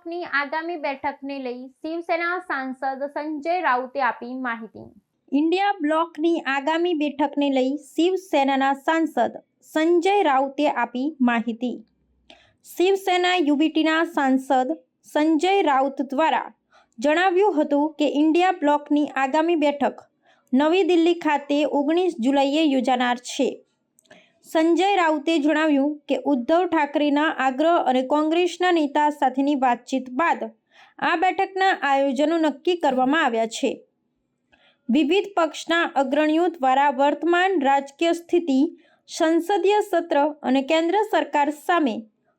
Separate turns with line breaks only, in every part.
બ્લોકની આગામી બેઠકને લઈ શિવસેના સાંસદ સંજય રાઉતે આપી માહિતી।
इंडिया ब्लॉकની આગામી બેઠકને લઈ શિવસેનાના સાંસદ સંજય રાઉતે આપી માહિતી। શિવસેના યુબીટીના સાંસદ સંજય રાઉત દ્વારા જણાવ્યું હતું કે ઇન્ડિયા બ્લોકની આગામી બેઠક નવી દિલ્હી ખાતે 19 જુલાઈએ યોજાનાર છે। સંજય રાઉતે જણાવ્યું કે ઉદ્ધવ ઠાકરેના આગ્રહ અને કોંગ્રેસના નેતા સાથેની વાતચીત બાદ આ બેઠકના આયોજનો નક્કી કરવામાં આવ્યા છે। વિવિધ પક્ષના અગ્રણીઓ દ્વારા વર્તમાન રાજકીય સ્થિતિ, સંસદીય સત્ર અને કેન્દ્ર સરકાર સામે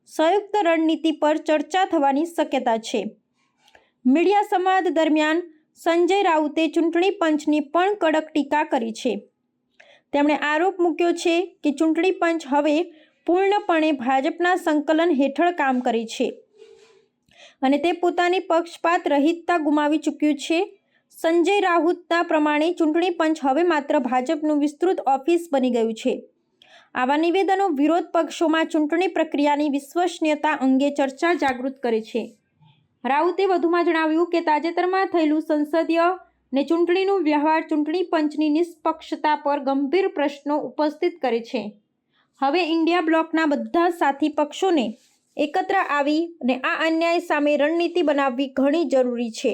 સંયુક્ત રણનીતિ પર ચર્ચા થવાની શક્યતા છે। મીડિયા સંવાદ દરમિયાન સંજય રાઉતે ચૂંટણી પંચની પણ કડક ટીકા કરી છે। તેમણે આરોપ મૂક્યો છે કે ચૂંટણી પંચ હવે પૂર્ણપણે ભાજપના સંકલન હેઠળ કામ કરે છે અને તે પોતાની પક્ષપાત રહિતતા ગુમાવી ચૂક્યું છે। સંજય રાઉતના પ્રમાણે ચૂંટણી પંચ હવે માત્ર ભાજપનું વિસ્તૃત ઓફિસ બની ગયું છે। આવા નિવેદનો વિરોધ પક્ષોમાં ચૂંટણી પ્રક્રિયાની વિશ્વસનીયતા અંગે ચર્ચા જાગૃત કરે છે। રાઉતે વધુમાં જણાવ્યું કે તાજેતરમાં થયેલું સંસદીય ને ચૂંટણીનું વ્યવહાર ચૂંટણી પંચની નિષ્પક્ષતા પર ગંભીર પ્રશ્નો ઉપસ્થિત કરે છે। હવે ઇન્ડિયા બ્લોકના બધા સાથી પક્ષોને એકત્ર આવી અને આ અન્યાય સામે રણનીતિ બનાવવી ઘણી જરૂરી છે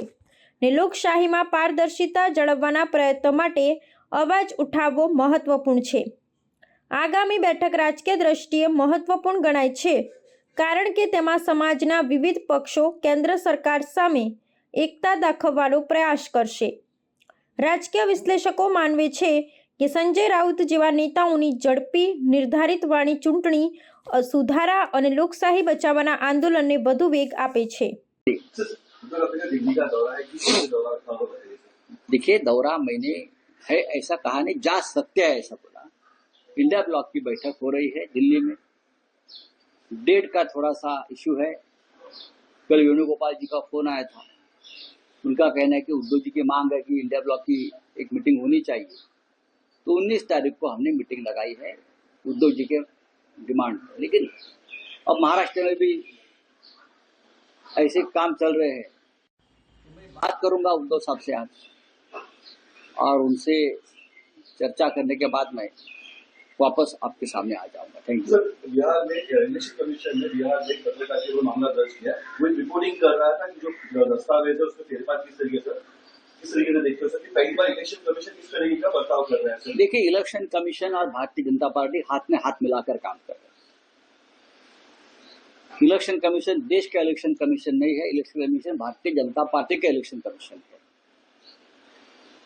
ને લોકશાહીમાં પારદર્શિતા જાળવવાના પ્રયત્નો માટે અવાજ ઉઠાવવો મહત્વપૂર્ણ છે। આગામી બેઠક રાજકીય દ્રષ્ટિએ મહત્વપૂર્ણ ગણાય છે કારણ કે તેમાં સમાજના વિવિધ પક્ષો કેન્દ્ર સરકાર સામે એકતા દાખવવાનો પ્રયાસ કરશે। રાજકીય વિશ્લેષકો માનવે છે કે સંજય રાઉત જેવા નેતાઓની ઝડપી નિર્ધારિત વાણી ચૂંટણી સુધારા અને લોકશાહી બચાવવાના આંદોલનને વધુ વેગ આપે છે।
देखिए, दौरा मैंने है ऐसा कहा नहीं, जा सकते हैं ऐसा बोला। इंडिया ब्लॉक की बैठक हो रही है दिल्ली में। डेट का थोड़ा सा इश्यू है। कल वेणुगोपाल जी का फोन आया था, उनका कहना है कि उद्धव जी की मांग है कि इंडिया ब्लॉक की एक मीटिंग होनी चाहिए, तो 19 तारीख को हमने मीटिंग लगाई है उद्धव जी के डिमांड पर। लेकिन अब महाराष्ट्र में भी ऐसे काम चल रहे हैं। मैं बात करूंगा उद्धव साहब से आज और उनसे चर्चा करने के बाद मैं वापस आपके सामने आ जाऊंगा। Thank you.
सर, बिहार में इलेक्शन कमीशन ने बिहार में एक पत्रकार को मामला दर्ज किया। वो रिपोर्टिंग कर रहा था कि जो दस्तावेज है उसमें फेरफार किस तरीके से देखते हो सर कि पहली बार इलेक्शन कमीशन किस तरीके का बर्ताव कर रहा है सर?
देखिए, इलेक्शन कमीशन और भारतीय जनता पार्टी हाथ में हाथ मिलाकर काम कर रहे हैं। इलेक्शन कमीशन देश का इलेक्शन कमीशन नहीं है। Election commission Bharatiya Janata party का इलेक्शन कमीशन है।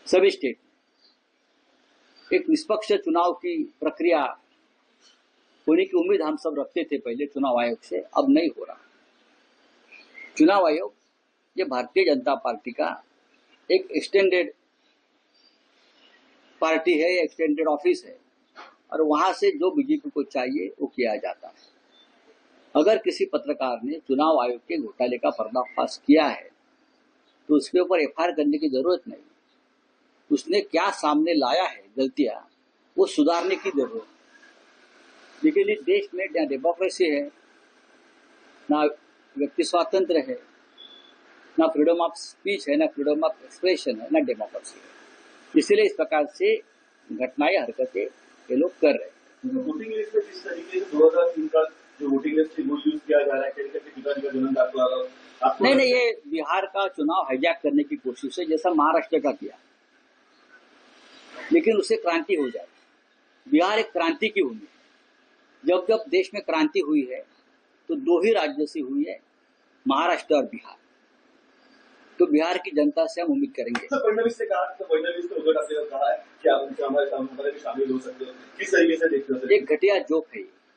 सभी स्टेट एक निष्पक्ष चुनाव की प्रक्रिया होने की उम्मीद हम सब रखते थे पहले चुनाव आयोग से, अब नहीं हो रहा। चुनाव आयोग ये भारतीय जनता पार्टी का एक एक्सटेंडेड पार्टी है, एक्सटेंडेड ऑफिस है और वहां से जो बीजेपी को चाहिए वो किया जाता है। अगर किसी पत्रकार ने चुनाव आयोग के घोटाले का पर्दाफाश किया है तो उसके ऊपर एफआईआर करने की जरूरत नहीं। उसने क्या सामने लाया है गलतियां, वो सुधारने की जरूरत है। लेकिन इस देश में ना डेमोक्रेसी है, ना व्यक्ति स्वातंत्र है, ना फ्रीडम ऑफ स्पीच है, ना फ्रीडम ऑफ एक्सप्रेशन है, ना डेमोक्रेसी है। इसलिए इस प्रकार से घटनाएं हरकतें ये लोग कर रहे हैं।
वोटिंग लिस्ट में जिस तरीके से 2003 का जो वोटिंग लिस्ट थी वो यूज किया जा रहा है, कहीं पिताजी का जन्म दाखिला
नहीं, ये बिहार का चुनाव हाईजैक करने की कोशिश है, जैसा महाराष्ट्र का किया। लेकिन उससे क्रांति हो जाए। बिहार एक क्रांति की भूमि है। जब जब देश में क्रांति हुई है तो 2 ही राज्यों से हुई है, महाराष्ट्र और बिहार। तो बिहार की जनता से हम उम्मीद करेंगे।
फडणवीस से कहा, तो फडणवीस ने उद्धव ठाकरे ने कहा है कि आप हमारे शामिल हो सकते हो, किस तरीके से देखते हो?
एक घटिया जोक है।